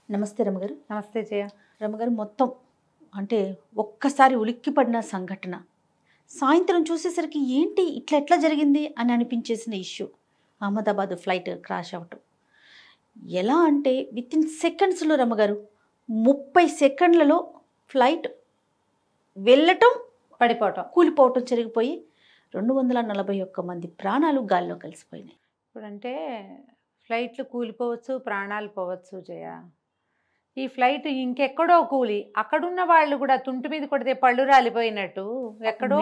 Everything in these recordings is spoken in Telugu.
నమస్తే రమగారు. నమస్తే జయ. రమగారు, మొత్తం అంటే ఒక్కసారి ఉలిక్కిపడిన సంఘటన, సాయంత్రం చూసేసరికి ఏంటి ఇట్లా ఎట్లా జరిగింది అని అనిపించేసిన ఇష్యూ, అహ్మదాబాద్ ఫ్లైట్ క్రాష్ అవ్వటం. ఎలా అంటే వితిన్ సెకండ్స్లో రమగారు, 30 సెకండ్లలో ఫ్లైట్ వెళ్ళటం, పడిపోవటం, కూలిపోవటం జరిగిపోయి 241 మంది ప్రాణాలు గాల్లో కలిసిపోయినాయి. ఇప్పుడంటే ఫ్లైట్లు కూలిపోవచ్చు, ప్రాణాలు పోవచ్చు జయ. ఈ ఫ్లైట్ ఇంకెక్కడో కూలి అక్కడున్న వాళ్ళు కూడా తుంటి మీద కొడితే పళ్ళు రాలిపోయినట్టు ఎక్కడో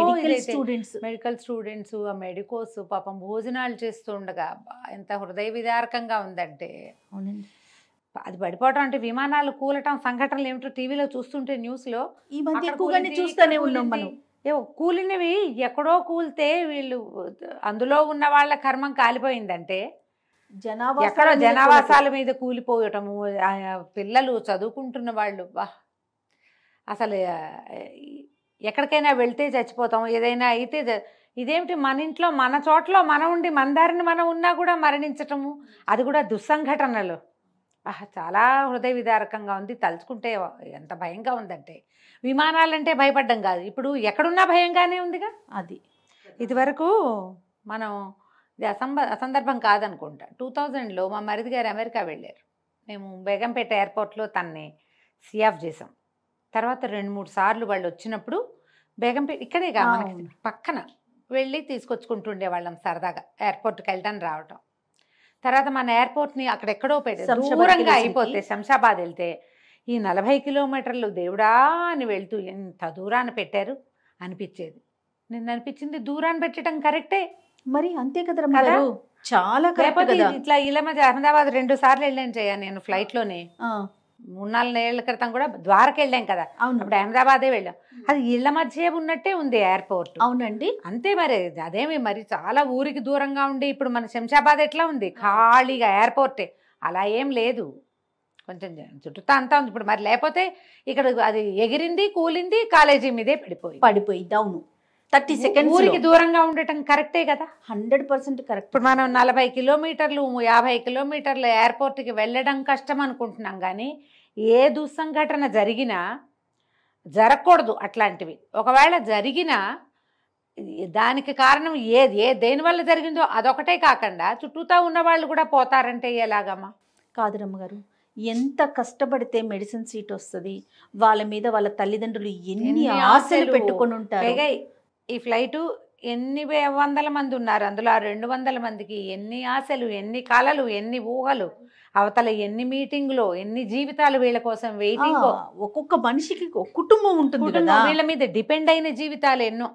మెడికల్ స్టూడెంట్స్, ఆ మెడికోస్ పాపం భోజనాలు చేస్తూ ఉండగా ఎంత హృదయ విదారకంగా ఉందంటే. అవునండి. అది పడిపోవటం అంటే విమానాలు కూలటం సంఘటనలు ఏమిటో టీవీలో చూస్తుంటే న్యూస్లో ఈ మధ్య ఎక్కువగానే చూస్తూనే ఉన్నాం మనం. కూలినవి ఎక్కడో కూలితే వీళ్ళు అందులో ఉన్న వాళ్ళ కర్మం కాలిపోయిందంటే ఎక్కడో జనావాసాల మీద కూలిపోయటము, పిల్లలు చదువుకుంటున్న వాళ్ళు అసలు ఎక్కడికైనా వెళ్తే చచ్చిపోతాం, ఏదైనా అయితే ఇదేమిటి మన ఇంట్లో మన చోట్ల మనం ఉండి మన దారిని మనం ఉన్నా కూడా మరణించటము, అది కూడా దుస్సంఘటనలు. చాలా హృదయ విదారకంగా ఉంది. తలుచుకుంటే ఎంత భయంగా ఉందంటే, విమానాలంటే భయపడ్డం కాదు, ఇప్పుడు ఎక్కడున్నా భయంగానే ఉందిగా. అది ఇదివరకు మనం ఇది అసందర్భం కాదనుకుంటా, 2000లో మా మరిది గారు అమెరికా వెళ్ళారు. మేము బేగంపేట ఎయిర్పోర్ట్లో తన్ని సీఆఫ్ చేసాం. తర్వాత 2-3 సార్లు వాళ్ళు వచ్చినప్పుడు బేగంపేట ఇక్కడేగా మనకి పక్కన వెళ్ళి తీసుకొచ్చుకుంటుండే వాళ్ళం సరదాగా, ఎయిర్పోర్ట్కి వెళ్ళటం రావటం. తర్వాత మన ఎయిర్పోర్ట్ని అక్కడెక్కడో దూరంగా అయిపోతే శంషాబాద్ వెళ్తే ఈ 40 కిలోమీటర్లు దేవుడా అని వెళ్తూ ఎంత దూరాన్ని పెట్టారు అనిపించేది. నిన్న అనిపించింది దూరాన్ని పెట్టడం కరెక్టే మరి, అంతే కదా రమగారు, చాలా కరెక్ట్. ఇట్లా ఇలా మధ్య అహ్మదాబాద్ 2 సార్లు వెళ్ళాను చేయ నేను ఫ్లైట్లోనే. 3-4 ఏళ్ల క్రితం కూడా ద్వారకా వెళ్ళాం కదా, అప్పుడు అహ్మదాబాదే వెళ్ళాం. అది ఇళ్ల మధ్య ఉన్నట్టే ఉంది ఎయిర్పోర్ట్. అవునండి, అంతే. మరి అదేమి మరి చాలా ఊరికి దూరంగా ఉండి, ఇప్పుడు మన శంషాబాద్ ఎట్లా ఉంది ఖాళీగా ఎయిర్పోర్టే, అలా ఏం లేదు, కొంచెం చుట్టూ అంతా ఉంది. ఇప్పుడు మరి లేకపోతే ఇక్కడ అది ఎగిరింది, కూలింది, కాలేజీ మీదే పడిపోయింది. అవును, 30 సెకండ్స్ ఊరికి దూరంగా ఉండటం కరెక్టే కదా. 100% కరెక్ట్. ఇప్పుడు మనం 40 కిలోమీటర్లు 50 కిలోమీటర్లు ఎయిర్పోర్ట్కి వెళ్ళడం కష్టం అనుకుంటున్నాం, కానీ ఏ దుస్సంఘటన జరిగినా జరగకూడదు అట్లాంటివి. ఒకవేళ జరిగినా దానికి కారణం దేనివల్ల జరిగిందో అదొకటే కాకుండా చుట్టూతా ఉన్న వాళ్ళు కూడా పోతారంటే ఎలాగమ్మా? కాదు రమ్మగారు, ఎంత కష్టపడితే మెడిసిన్ సీట్ వస్తుంది, వాళ్ళ మీద వాళ్ళ తల్లిదండ్రులు ఎన్ని ఆశలు పెట్టుకొని ఉంటారు. ఈ ఫ్లైటు ఎన్ని వందల మంది ఉన్నారు, అందులో 200 మందికి ఎన్ని ఆశలు, ఎన్ని కలలు, ఎన్ని ఊహలు, అవతల ఎన్ని మీటింగ్లు, ఎన్ని జీవితాలు వీళ్ళ కోసం వెయిటింగ్. ఒక్కొక్క మనిషికి ఒక కుటుంబం ఉంటుంది కదా, వీళ్ళ మీద డిపెండ్ అయిన జీవితాలు ఎన్నో.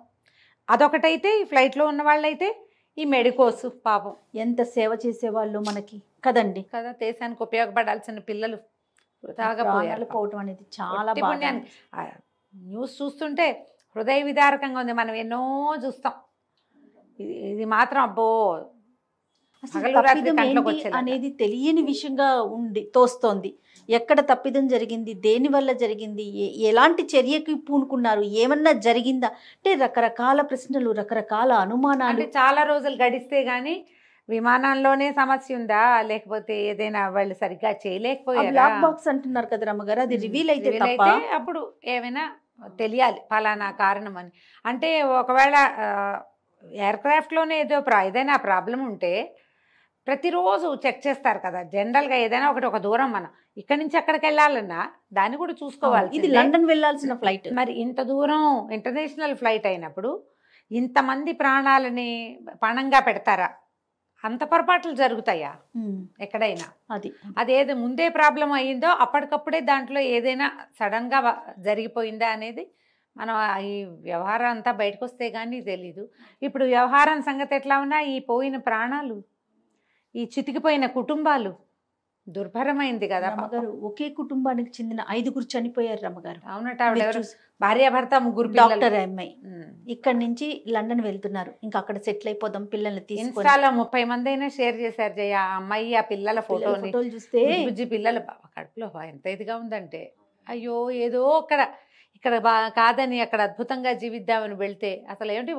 అదొకటైతే ఈ ఫ్లైట్లో ఉన్న వాళ్ళైతే ఈ మెడికోస్ పాపం ఎంత సేవ చేసేవాళ్ళు మనకి కదండి, కదా. దేశానికి ఉపయోగపడాల్సిన పిల్లలు పోవటం అనేది చాలా బాగా. న్యూస్ చూస్తుంటే హృదయ విదారకంగా ఉంది. మనం ఎన్నో చూస్తాం, ఇది మాత్రం అబ్బో అనేది తెలియని విషయంగా తోస్తోంది. ఎక్కడ తప్పిదం జరిగింది, దేని వల్ల జరిగింది, ఎలాంటి చర్యకి పూనుకున్నారు, ఏమన్నా జరిగిందా అంటే రకరకాల ప్రశ్నలు, రకరకాల అనుమానాలు. చాలా రోజులు గడిస్తే గానీ విమానంలోనే సమస్య ఉందా, లేకపోతే ఏదైనా వాళ్ళు సరిగ్గా చేయలేకపోయారా, బ్లాక్ బాక్స్ అంటున్నారు కదా రమ్మగారు, అది రివీల్ అయితే అప్పుడు ఏమైనా తెలియాలి ఫలానా కారణం అని. అంటే ఒకవేళ ఎయిర్క్రాఫ్ట్లోనే ఏదైనా ప్రాబ్లం ఉంటే ప్రతిరోజు చెక్ చేస్తారు కదా జనరల్గా. ఏదైనా ఒక దూరం మనం ఇక్కడి నుంచి ఎక్కడికి వెళ్ళాలన్నా దాన్ని కూడా చూసుకోవాలి. ఇది లండన్ వెళ్ళాల్సిన ఫ్లైట్, మరి ఇంత దూరం ఇంటర్నేషనల్ ఫ్లైట్ అయినప్పుడు ఇంతమంది ప్రాణాలని పణంగా పెడతారా? అంత పొరపాట్లు జరుగుతాయా ఎక్కడైనా? అదేదో ముందే ప్రాబ్లం అయ్యిందో అప్పటికప్పుడే దాంట్లో ఏదైనా సడన్గా జరిగిపోయిందా అనేది మనం ఈ వ్యవహారం అంతా బయటకు వస్తే కానీ తెలీదు. ఇప్పుడు వ్యవహారం సంగతి ఎట్లా ఉన్నా, ఈ పోయిన ప్రాణాలు, ఈ చితికిపోయిన కుటుంబాలు దుర్భరమైంది కదా రమ్మగారు. ఒకే కుటుంబానికి చెందిన 5 చనిపోయారు రమ్మగారు. అవునట. భార్యాభర్త 3 డాక్టర్ అమ్మాయి ఇక్కడ నుంచి లండన్ వెళ్తున్నారు, ఇంకా అక్కడ సెటిల్ అయిపోదాం పిల్లల్ని తీసుకొని. ఇన్స్టాలో 30 మంది అయినా షేర్ చేశారు జయ. ఆ అమ్మాయి ఆ పిల్లల ఫోటోలు చూస్తే పిల్లల కడుపులో ఎంత ఇదిగా ఉందంటే, అయ్యో ఏదో ఇక్కడ కాదని అక్కడ అద్భుతంగా జీవిద్దామని వెళ్తే అసలు ఏంటి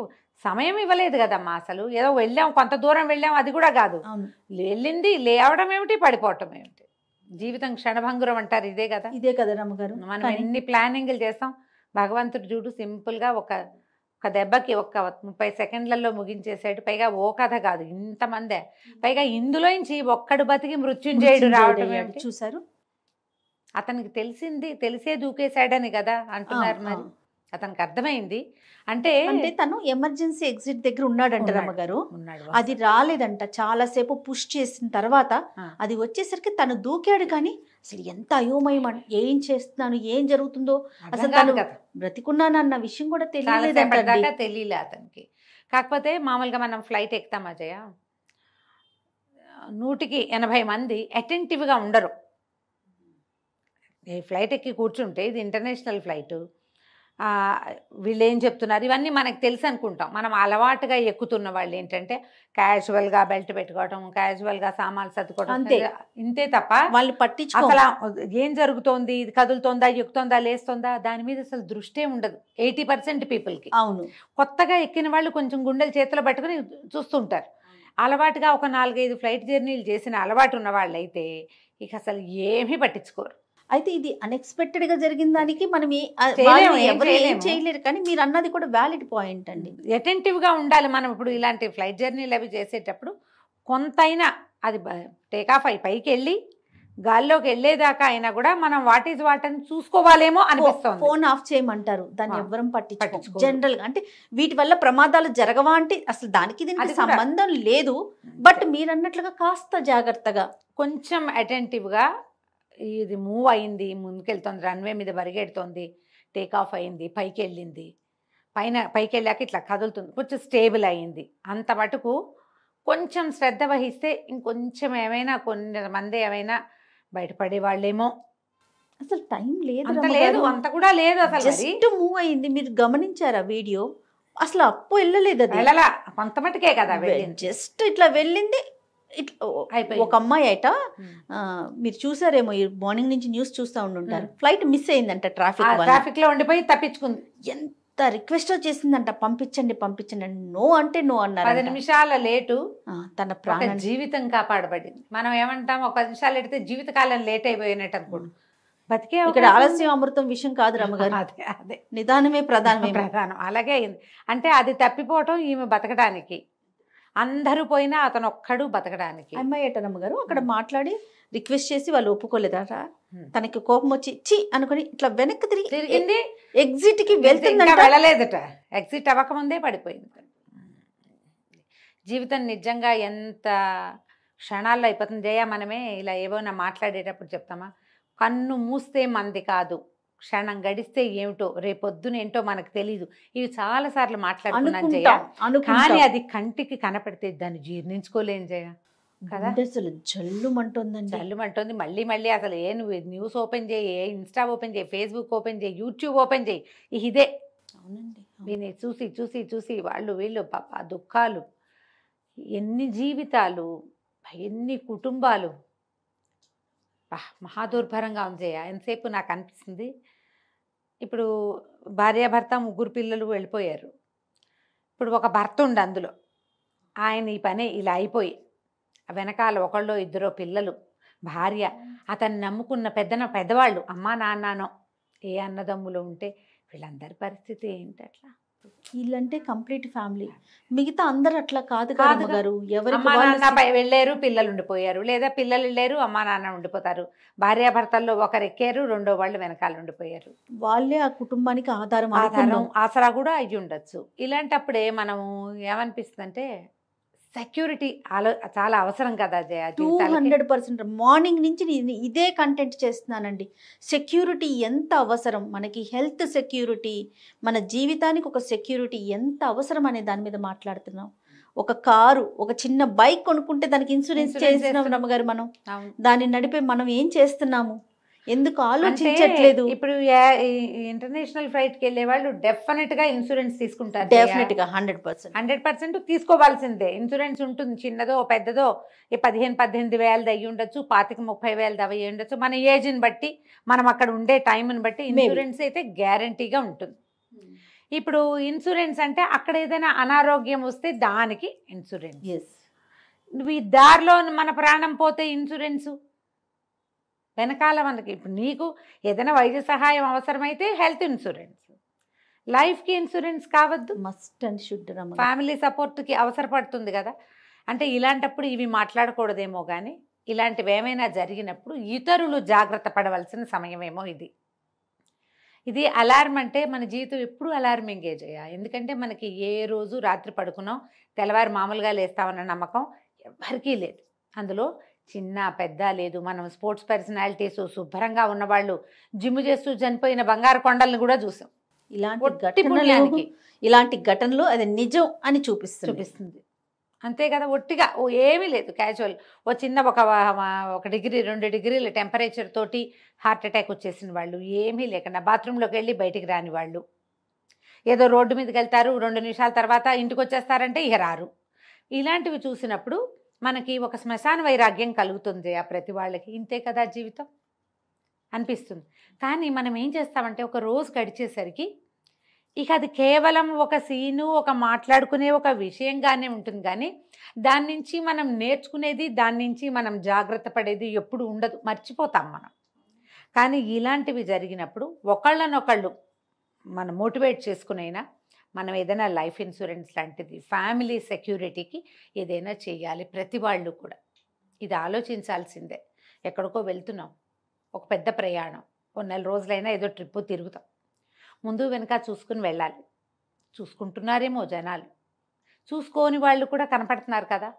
సమయం ఇవ్వలేదు కదమ్మా. అసలు ఏదో వెళ్ళాం, కొంత దూరం వెళ్ళాం, అది కూడా కాదు. వెళ్ళింది లేవడం ఏమిటి, పడిపోవటం ఏమిటి, జీవితం క్షణభంగురం అంటారు ఇదే కదా. ఇదే కదా రమ్మగారు. మనం ఎన్ని ప్లానింగ్లు చేస్తాం, భగవంతుడు చూడు సింపుల్గా ఒక దెబ్బకి ఒక 30 సెకండ్లలో ముగించేసాడు. పైగా ఓ కథ కాదు, ఇంతమందే. పైగా ఇందులోంచి ఒక్కడు బతికి మృత్యుంజయుడు రావడం చూసారు. అతనికి తెలిసే దూకేశాడని కదా అంటున్నారు. మరి అతనికి అర్థమైంది అంటే తను ఎమర్జెన్సీ ఎగ్జిట్ దగ్గర ఉన్నాడంట రమ్మగారు. అది రాలేదంట, చాలాసేపు పుష్ చేసిన తర్వాత అది వచ్చేసరికి తను దూకాడు. కానీ అసలు ఎంత అయోమయం, ఏం చేస్తున్నాను, ఏం జరుగుతుందో, అసలు తను బ్రతికున్నానన్న విషయం కూడా తెలియలే అతనికి. కాకపోతే మామూలుగా మనం ఫ్లైట్ ఎక్కుతాం అజయ, 100కి 80 మంది అటెంటివ్గా ఉండరు. ఈ ఫ్లైట్ ఎక్కి కూర్చుంటే ఇది ఇంటర్నేషనల్ ఫ్లైట్, వీళ్ళు ఏం చెప్తున్నారు ఇవన్నీ మనకు తెలుసు అనుకుంటాం. మనం అలవాటుగా ఎక్కుతున్న వాళ్ళు ఏంటంటే క్యాజువల్గా బెల్ట్ పెట్టుకోవటం, క్యాజువల్గా సామాన్లు సర్దుకోవటం, ఇంతే తప్ప వాళ్ళు పట్టించు అసలు ఏం జరుగుతోంది, ఇది కదులుతోందా, ఎక్కుతోందా, లేస్తోందా, దాని మీద అసలు దృష్టే ఉండదు 80% పీపుల్కి. అవును, కొత్తగా ఎక్కిన వాళ్ళు కొంచెం గుండెలు చేతిలో పట్టుకుని చూస్తుంటారు. అలవాటుగా ఒక 4-5 ఫ్లైట్ జర్నీలు చేసిన అలవాటు ఉన్న వాళ్ళు అయితే ఇక అసలు ఏమీ పట్టించుకోరు. అయితే ఇది అన్ఎక్స్పెక్టెడ్ గా జరిగిన దానికి మనం ఏం చేయలేరు. కానీ మీరు అన్నది కూడా వ్యాలిడ్ పాయింట్ అండి. అటెంటివ్ గా ఉండాలి మనం. ఇప్పుడు ఇలాంటి ఫ్లైట్ జర్నీలు అవి చేసేటప్పుడు కొంతైనా అది టేకాఫ్ అయి పైకి వెళ్ళి గాల్లోకి వెళ్ళేదాకా అయినా కూడా మనం వాట్ ఈజ్ వాట్ అని చూసుకోవాలేమో అనిపిస్తుంది. ఫోన్ ఆఫ్ చేయమంటారు, దాన్ని ఎవ్వరం పట్టించుకోరు జనరల్ గా. అంటే వీటి వల్ల ప్రమాదాలు జరగవా అంటే అసలు దానికి దీనికి సంబంధం లేదు. బట్ మీరు అన్నట్లుగా కాస్త జాగ్రత్తగా కొంచెం అటెంటివ్ గా ఇది మూవ్ అయింది, ముందుకెళ్తుంది, రన్వే మీద పరిగెడుతోంది, టేక్ ఆఫ్ అయింది, పైకి వెళ్ళింది, పైకి వెళ్ళాక ఇట్లా కదులుతుంది, కొంచెం స్టేబుల్ అయింది, అంత మటుకు కొంచెం శ్రద్ధ వహిస్తే ఇంకొంచెం ఏమైనా కొంతమంది ఏమైనా బయటపడే వాళ్ళేమో. అసలు టైం లేదు, అంత కూడా లేదు, అసలు జస్ట్ మూవ్ అయింది. మీరు గమనించారా వీడియో? అసలు అప్పు వెళ్ళలేదు, అది వెళ్ళలా, కొంత మటుకే కదా, జస్ట్ ఇట్లా వెళ్ళింది. ఒక అమ్మాయి అట, మీరు చూసారేమో, మార్నింగ్ నుంచి న్యూస్ చూస్తూ ఉండుంటారు, ఫ్లైట్ మిస్ అయిందంట, ట్రాఫిక్ లో ఉండిపోయి తప్పించుకుంది. ఎంత రిక్వెస్ట్ చేసిందంట, పంపించండి పంపించండి అని. నో అంటే నో అన్నారు. 10 నిమిషాల లేటు తన ప్రాణ జీవితం కాపాడబడింది. మనం ఏమంటాం, ఒక 10 నిమిషాలు ఎడితే జీవితకాలం లేట్ అయిపోయినట్టు అనుకోండి. బతికే ఇక్కడ ఆలస్యం అమృతం విషయం కాదు రమ్మగారు, అదే నిదానమే ప్రధానం. అలాగే అయింది. అంటే అది తప్పిపోవటం ఈమె బతకడానికి, అందరూ పోయినా అతను ఒక్కడు బతకడానికి. అమ్మాయి అమ్మగారు అక్కడ మాట్లాడి రిక్వెస్ట్ చేసి వాళ్ళు ఒప్పుకోలేదట. తనకి కోపం వచ్చి చి అనుకుని ఇట్లా వెనక్కి తిరిగింది, ఎగ్జిట్ కి వెళ్తుందంట, వెళ్ళలేదట, ఎగ్జిట్ అవ్వకముందే పడిపోయింది. జీవితం నిజంగా ఎంత క్షణాల్లో అయిపోతుంది జయ. మనమే ఇలా ఏవైనా మాట్లాడేటప్పుడు చెప్తామా, కన్ను మూస్తే మంది కాదు, క్షణం గడిస్తే ఏమిటో, రేపొద్దున ఏంటో మనకు తెలీదు. ఇవి చాలా సార్లు మాట్లాడుకున్నాను జయ. కానీ అది కంటికి కనపడితే దాన్ని జీర్ణించుకోలేం జయ కదా. అసలు జల్లుమంటుందండి, జల్లుమంటుంది. మళ్ళీ మళ్ళీ అసలు నువ్వు న్యూస్ ఓపెన్ చేయి, ఇన్స్టా ఓపెన్ చేయి, ఫేస్బుక్ ఓపెన్ చేయి, యూట్యూబ్ ఓపెన్ చేయి, ఇదే. అవునండి, దీన్ని చూసి చూసి చూసి వాళ్ళు వీళ్ళు పాప దుఃఖాలు, ఎన్ని జీవితాలు, ఎన్ని కుటుంబాలు, మహాదుర్భరంగా ఉంది జయ. ఎంతసేపు నాకు అనిపిస్తుంది, ఇప్పుడు భార్యాభర్త 3 పిల్లలు వెళ్ళిపోయారు. ఇప్పుడు ఒక భర్త ఉండి అందులో ఆయన ఈ పని ఇలా అయిపోయి వెనకాల 1-2 పిల్లలు, భార్య, అతన్ని నమ్ముకున్న పెద్దవాళ్ళు, అమ్మా నాన్ననో ఏ అన్నదమ్ములు ఉంటే వీళ్ళందరి పరిస్థితి ఏంటి? అట్లా వీళ్ళంటే కంప్లీట్ ఫ్యామిలీ, మిగతా అందరు అట్లా కాదు గారు. ఎవరు అమ్మా నాన్న వెళ్ళారు, పిల్లలు ఉండిపోయారు, లేదా పిల్లలు వెళ్ళారు, అమ్మా నాన్న ఉండిపోతారు, భార్యాభర్తల్లో ఒకరు ఎక్కారు, 2వ వాళ్ళు వెనకాల ఉండిపోయారు. వాళ్ళే ఆ కుటుంబానికి ఆధారం, ఆసరా కూడా అయ్యి ఉండొచ్చు. ఇలాంటప్పుడే మనము ఏమనిపిస్తుంది అంటే సెక్యూరిటీ చాలా అవసరం కదా జయ. 200% మార్నింగ్ నుంచి నేను ఇదే కంటెంట్ చేస్తున్నానండి. సెక్యూరిటీ ఎంత అవసరం మనకి, హెల్త్ సెక్యూరిటీ, మన జీవితానికి ఒక సెక్యూరిటీ ఎంత అవసరం అనే దాని మీద మాట్లాడుతున్నాం. ఒక కారు, ఒక చిన్న బైక్ కొనుక్కుంటే దానికి ఇన్సూరెన్స్ చేస్తున్నాం రమ్మగారు. మనం దాన్ని నడిపే మనం ఏం చేస్తున్నాము, ఎందుకు ఆలోచించట్లేదు? ఇప్పుడు ఇంటర్నేషనల్ ఫ్లైట్ కి వెళ్ళే వాళ్ళు డెఫినెట్ గా ఇన్సూరెన్స్ తీసుకుంటారు. డెఫినెట్ గా 100% తీసుకోవాల్సిందే. ఇన్సూరెన్స్ ఉంటుంది, చిన్నదో పెద్దదో, 15-18 వేలది అయ్యి ఉండొచ్చు, 25-30 వేలది అవి ఉండొచ్చు. మన ఏజ్ని బట్టి, మనం అక్కడ ఉండే టైంని బట్టి ఇన్సూరెన్స్ అయితే గ్యారంటీగా ఉంటుంది. ఇప్పుడు ఇన్సూరెన్స్ అంటే అక్కడ ఏదైనా అనారోగ్యం వస్తే దానికి ఇన్సూరెన్స్. నువ్వు ఈ దారిలో మన ప్రాణం పోతే ఇన్సూరెన్సు వెనకాల మనకి ఇప్పుడు నీకు ఏదైనా వైద్య సహాయం అవసరమైతే హెల్త్ ఇన్సూరెన్స్, లైఫ్కి ఇన్సూరెన్స్ కావద్దు, మస్ట్ అండ్ షుడ్ రమ్మగారు. ఫ్యామిలీ సపోర్ట్కి అవసరపడుతుంది కదా. అంటే ఇలాంటప్పుడు ఇవి మాట్లాడకూడదేమో కానీ ఇలాంటివి ఏమైనా జరిగినప్పుడు ఇతరులు జాగ్రత్త పడవలసిన సమయమేమో ఇది. ఇది అలారం అంటే మన జీవితం ఎప్పుడు అలారం ఎంగేజ్ అయ్యా. ఎందుకంటే మనకి ఏ రోజు రాత్రి పడుకున్నాం తెల్లవారు మామూలుగా లేస్తామన్న నమ్మకం ఎవరికీ లేదు. అందులో చిన్న పెద్ద లేదు. మనం స్పోర్ట్స్ పర్సనాలిటీస్ శుభ్రంగా ఉన్నవాళ్ళు జిమ్ చేస్తూ చనిపోయిన బంగారు కొండలను కూడా చూసాం. ఇలాంటి ఘటనలు అది నిజం అని చూపిస్తుంది. అంతే కదా. ఒట్టిగా ఏమీ లేదు, క్యాజువల్ చిన్న ఒక డిగ్రీ 2 డిగ్రీల టెంపరేచర్ తోటి హార్ట్ అటాక్ వచ్చేసిన వాళ్ళు, ఏమీ లేకుండా బాత్రూంలోకి వెళ్ళి బయటికి రాని వాళ్ళు, ఏదో రోడ్డు మీదకి వెళ్తారు 2 నిమిషాల తర్వాత ఇంటికి వచ్చేస్తారంటే ఇక రారు. ఇలాంటివి చూసినప్పుడు మనకి ఒక శ్మశాన వైరాగ్యం కలుగుతుంది ఆ ప్రతి వాళ్ళకి. ఇంతే కదా జీవితం అనిపిస్తుంది. కానీ మనం ఏం చేస్తామంటే ఒక రోజు గడిచేసరికి ఇక అది కేవలం ఒక సీను, ఒక మాట్లాడుకునే ఒక విషయంగానే ఉంటుంది కానీ దాని నుంచి మనం నేర్చుకునేది, దాని నుంచి మనం జాగ్రత్త పడేది ఎప్పుడు ఉండదు, మర్చిపోతాం మనం. కానీ ఇలాంటివి జరిగినప్పుడు ఒకళ్ళనొకళ్ళు మనం మోటివేట్ చేసుకునైనా మనం ఏదైనా లైఫ్ ఇన్సూరెన్స్ లాంటిది, ఫ్యామిలీ సెక్యూరిటీకి ఏదైనా చేయాలి ప్రతి వాళ్ళు కూడా. ఇది ఆలోచించాల్సిందే. ఎక్కడికో వెళ్తున్నాం, ఒక పెద్ద ప్రయాణం, 1 నెల రోజులైనా ఏదో ట్రిప్పు తిరుగుతాం, ముందు వెనక చూసుకుని వెళ్ళాలి. చూసుకుంటున్నారేమో జనాలు, చూసుకోని వాళ్ళు కూడా కనపడుతున్నారు కదా.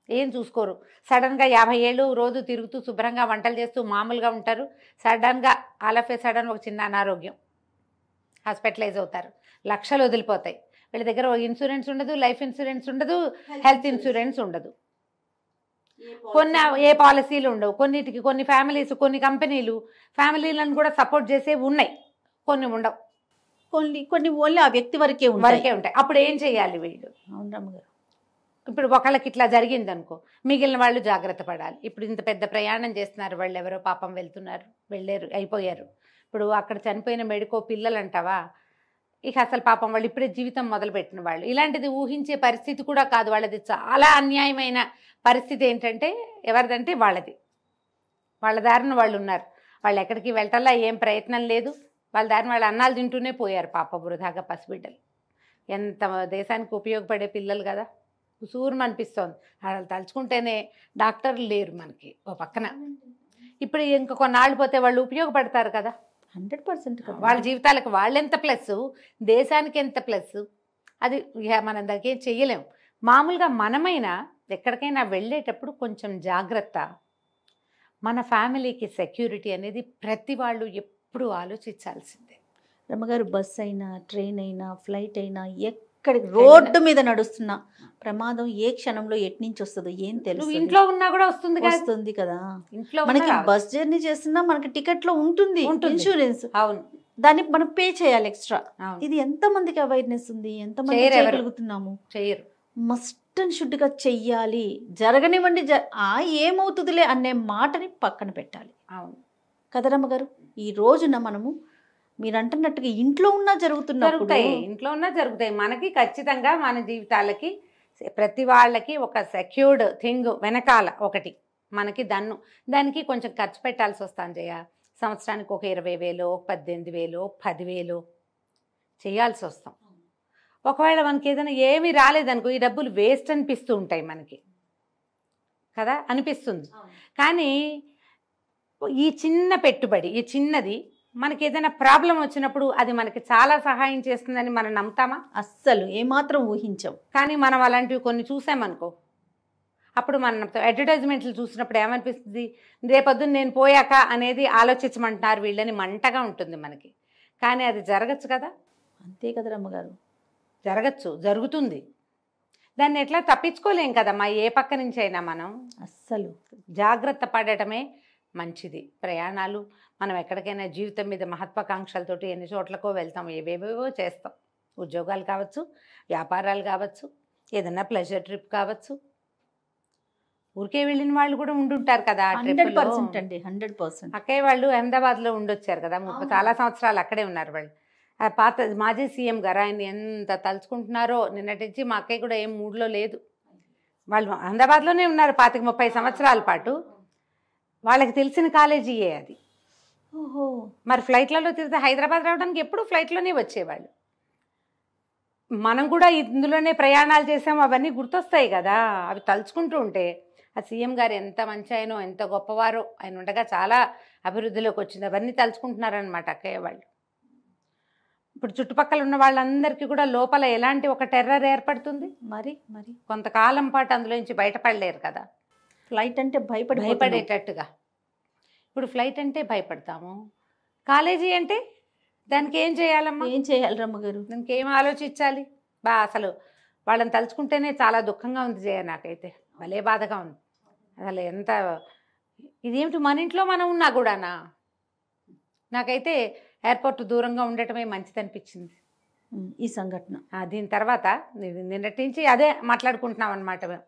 ఏం చూసుకోరు. సడన్గా 50 ఏళ్ళు రోజు తిరుగుతూ శుభ్రంగా వంటలు చేస్తూ మామూలుగా ఉంటారు. సడన్గా ఆల్ ఆఫ్ ఏ సడన్ ఒక చిన్న అనారోగ్యం, హాస్పిటలైజ్ అవుతారు, లక్షలు వదిలిపోతాయి. వీళ్ళ దగ్గర ఇన్సూరెన్స్ ఉండదు, లైఫ్ ఇన్సూరెన్స్ ఉండదు, హెల్త్ ఇన్సూరెన్స్ ఉండదు, ఏ పాలసీలు ఉండవు. కొన్నిటికి కొన్ని ఫ్యామిలీస్, కొన్ని కంపెనీలు ఫ్యామిలీలను కూడా సపోర్ట్ చేసేవి ఉన్నాయి, కొన్ని ఉండవు. కొన్ని ఓన్లీ ఆ వ్యక్తి వరకే ఉంటాయి. అప్పుడు ఏం చేయాలి వీళ్ళు? ఇప్పుడు ఒకళ్ళకి ఇట్లా జరిగింది అనుకో, మిగిలిన వాళ్ళు జాగ్రత్త పడాలి. ఇప్పుడు ఇంత పెద్ద ప్రయాణం చేస్తున్నారు వాళ్ళు, ఎవరో పాపం వెళ్తున్నారు, వెళ్ళారు, అయిపోయారు. ఇప్పుడు అక్కడ చనిపోయిన మెడికో పిల్లలు అంటావా, ఇక అసలు పాపం వాళ్ళు ఇప్పుడే జీవితం మొదలుపెట్టిన వాళ్ళు. ఇలాంటిది ఊహించే పరిస్థితి కూడా కాదు వాళ్ళది. చాలా అన్యాయమైన పరిస్థితి ఏంటంటే ఎవరిదంటే వాళ్ళది. వాళ్ళ దారిన వాళ్ళు ఉన్నారు, వాళ్ళు ఎక్కడికి వెళ్ళటల్లా, ఏం ప్రయత్నం లేదు, వాళ్ళ దారిన వాళ్ళు అన్నాలు తింటూనే పోయారు పాప వృధాగా పసిబిడ్డలు. ఎంత దేశానికి ఉపయోగపడే పిల్లలు కదా, ఉసూరుని అనిపిస్తోంది. వాళ్ళు తలుచుకుంటేనే డాక్టర్లు లేరు మనకి ఓ పక్కన. ఇప్పుడు ఇంకా కొన్నాళ్ళు పోతే వాళ్ళు ఉపయోగపడతారు కదా 100%. వాళ్ళ జీవితాలకు వాళ్ళెంత ప్లస్, దేశానికి ఎంత ప్లస్, అది మనం దగ్గర చెయ్యలేం. మామూలుగా మనమైనా ఎక్కడికైనా వెళ్ళేటప్పుడు కొంచెం జాగ్రత్త. మన ఫ్యామిలీకి సెక్యూరిటీ అనేది ప్రతి వాళ్ళు ఎప్పుడు ఆలోచించాల్సిందే. రమ్మగారు, బస్ అయినా, ట్రైన్ అయినా, ఫ్లైట్ అయినా, ఎక్కడికి రోడ్డు మీద నడుస్తున్నా ప్రమాదం ఏ క్షణంలో ఎటు నుంచి వస్తుందో ఏం తెలుసు. ఇంట్లో ఉన్నా కూడా వస్తుంది కదా. ఇంట్లో మనకి బస్ జర్నీ చేస్తున్నా మనకి టికెట్ లో ఉంటుంది ఇన్సూరెన్స్. అవును, దానికి మనం పే చేయాలి ఎక్స్ట్రా. ఇది ఎంత మందికి అవేర్నెస్ ఉంది, ఎంత మంది చేయగలుగుతున్నాము? చేయరు. మస్ట్ అండ్ షుడ్ గా చెయ్యాలి. జరగనివ్వండి, ఏమవుతుందిలే అనే మాటని పక్కన పెట్టాలి. అవును కదరమ్మ గారు, ఈ రోజున మనము మీరు అంటున్నట్టుగా ఇంట్లో ఉన్నా జరుగుతాయి, ఇంట్లో ఉన్నా జరుగుతాయి. మనకి ఖచ్చితంగా మన జీవితాలకి ప్రతి వాళ్ళకి ఒక సెక్యూర్డ్ థింగ్ వెనకాల ఒకటి మనకి దానికి కొంచెం ఖర్చు పెట్టాల్సి వస్తాను జయ. సంవత్సరానికి ఒక 20,000, 18,000, 10,000 చేయాల్సి వస్తాం. ఒకవేళ మనకి ఏదైనా ఏమీ రాలేదనుకో, ఈ డబ్బులు వేస్ట్ అనిపిస్తూ ఉంటాయి మనకి కదా, అనిపిస్తుంది. కానీ ఈ చిన్న పెట్టుబడి, ఈ చిన్నది మనకి ఏదైనా ప్రాబ్లం వచ్చినప్పుడు అది మనకి చాలా సహాయం చేస్తుందని మనం నమ్ముతామా? అస్సలు ఏమాత్రం ఊహించాం. కానీ మనం అలాంటివి కొన్ని చూసామనుకో, అప్పుడు మనం అడ్వర్టైజ్మెంట్లు చూసినప్పుడు ఏమనిపిస్తుంది, రేపొద్దున నేను పోయాక అనేది ఆలోచించమంటున్నారు వీళ్ళని మంటగా ఉంటుంది మనకి. కానీ అది జరగచ్చు కదా. అంతే కదా రమ్మగారు, జరగచ్చు, జరుగుతుంది. దాన్ని ఎట్లా తప్పించుకోలేం కదమ్మా ఏ పక్క నుంచి అయినా. మనం అస్సలు జాగ్రత్త పడటమే మంచిది. ప్రయాణాలు మనం ఎక్కడికైనా జీవితం మీద మహత్వాకాంక్షలతోటి ఎన్ని చోట్లకో వెళ్తాం, ఏవేవేవో చేస్తాం. ఉద్యోగాలు కావచ్చు, వ్యాపారాలు కావచ్చు, ఏదైనా ప్లెజర్ ట్రిప్ కావచ్చు. ఊరికే వెళ్ళిన వాళ్ళు కూడా ఉండుంటారు కదా. 100% అండి, 100%. అక్కయ్య వాళ్ళు అహ్మదాబాద్లో ఉండొచ్చారు కదా, చాలా సంవత్సరాలు అక్కడే ఉన్నారు వాళ్ళు. పాత మాజీ సీఎం గారు, ఆయన ఎంత తలుచుకుంటున్నారో. నిన్నటి నుంచి మా అక్కయ్య కూడా ఏం మూడ్లో లేదు. వాళ్ళు అహ్మదాబాద్లోనే ఉన్నారు 25-30 సంవత్సరాల పాటు. వాళ్ళకి తెలిసిన కాలేజీయే అది. ఓహో. మరి ఫ్లైట్లలో తిరిగితే హైదరాబాద్ రావడానికి ఎప్పుడు ఫ్లైట్లోనే వచ్చేవాళ్ళు. మనం కూడా ఇందులోనే ప్రయాణాలు చేసాము, అవన్నీ గుర్తొస్తాయి కదా. అవి తలుచుకుంటూ ఉంటే ఆ సీఎం గారు ఎంత మంచి ఆయనో, ఎంత గొప్పవారో, ఆయన ఉండగా చాలా అభివృద్ధిలోకి వచ్చింది. అవన్నీ తలుచుకుంటున్నారనమాట అక్కయ్య వాళ్ళు. ఇప్పుడు చుట్టుపక్కల ఉన్న వాళ్ళందరికీ కూడా లోపల ఎలాంటి ఒక టెర్రర్ ఏర్పడుతుంది. మరి మరి కొంతకాలం పాటు అందులో నుంచి బయటపడలేరు కదా. ఫ్లైట్ అంటే భయపడేటట్టుగా. ఇప్పుడు ఫ్లైట్ అంటే భయపడతాము, కాలేజీ అంటే దానికి ఏం చేయాలమ్మా? ఏం చేయాలి రమ్మగారు? దానికి ఏం ఆలోచించాలి? అసలు వాళ్ళని తలుచుకుంటేనే చాలా దుఃఖంగా ఉంది జయ. నాకైతే భలే బాధగా ఉంది. అసలు ఎంత ఇదేమిటి, మన ఇంట్లో మనం ఉన్నా కూడానా? నాకైతే ఎయిర్పోర్ట్ దూరంగా ఉండటమే మంచిది అనిపించింది ఈ సంఘటన. దీని తర్వాత నిన్నటి నుంచి అదే మాట్లాడుకుంటున్నాం అనమాట మేము.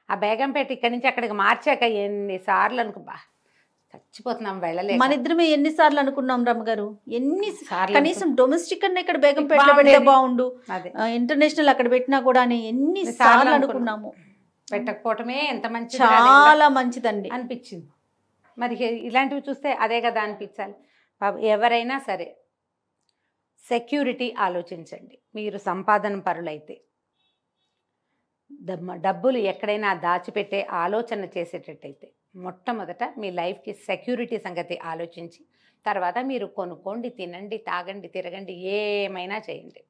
ఆ బేగంపేట ఇక్కడి నుంచి అక్కడికి మార్చాక ఎన్నిసార్లు చచ్చిపోతున్నాం వెళ్ళలేదు. మన ఇద్దరమే ఎన్నిసార్లు అనుకున్నాం రమ్మగారు, ఎన్నిసార్లు. కనీసం డొమెస్టిక్ అన్న ఇక్కడ బేగంపేటలో పెడితే బాగుండు, ఇంటర్నేషనల్ అక్కడ పెట్టినా కూడా ఎన్నిసార్లు అనుకున్నాము. పెట్టకపోవటమే ఎంత మంచి, చాలా మంచిదండి అనిపించింది. మరి ఇలాంటివి చూస్తే అదే కదా అనిపించాలి. ఎవరైనా సరే సెక్యూరిటీ ఆలోచించండి. మీరు సంపాదన పరులైతే, డబ్బులు ఎక్కడైనా దాచిపెట్టే ఆలోచన చేసేటట్టయితే మొట్టమొదట మీ లైఫ్కి సెక్యూరిటీ సంగతి ఆలోచించి తర్వాత మీరు కొనుక్కోండి, తినండి, తాగండి, తిరగండి, ఏమైనా చేయండి.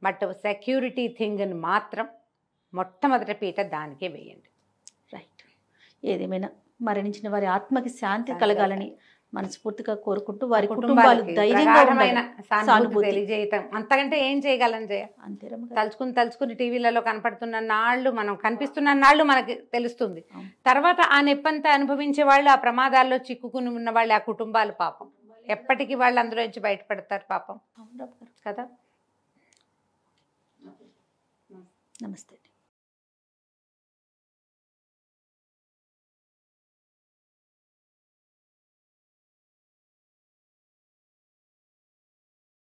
బట్ సెక్యూరిటీ థింగ్ని మాత్రం మొట్టమొదట పీట దానికే వేయండి. రైట్. ఏదేమైనా మరణించిన వారి ఆత్మకి శాంతి కలగాలని మనస్ఫూర్తిగా కోరుకుంటూ వారి కుటుంబాలు ధైర్యంగా తెలియజేయటం అంతకంటే ఏం చేయగలం జయ? అంతే. తలుచుకుని టీవీలలో కనపడుతున్న నాళ్ళు, మనం కనిపిస్తున్న నాళ్ళు మనకి తెలుస్తుంది. తర్వాత ఆ నొప్పంతా అనుభవించే వాళ్ళు, ఆ ప్రమాదాల్లో చిక్కుకుని ఉన్న వాళ్ళు, ఆ కుటుంబాలు పాపం ఎప్పటికీ వాళ్ళు అందులో నుంచి బయటపడతారు పాపం కదా. నమస్తే.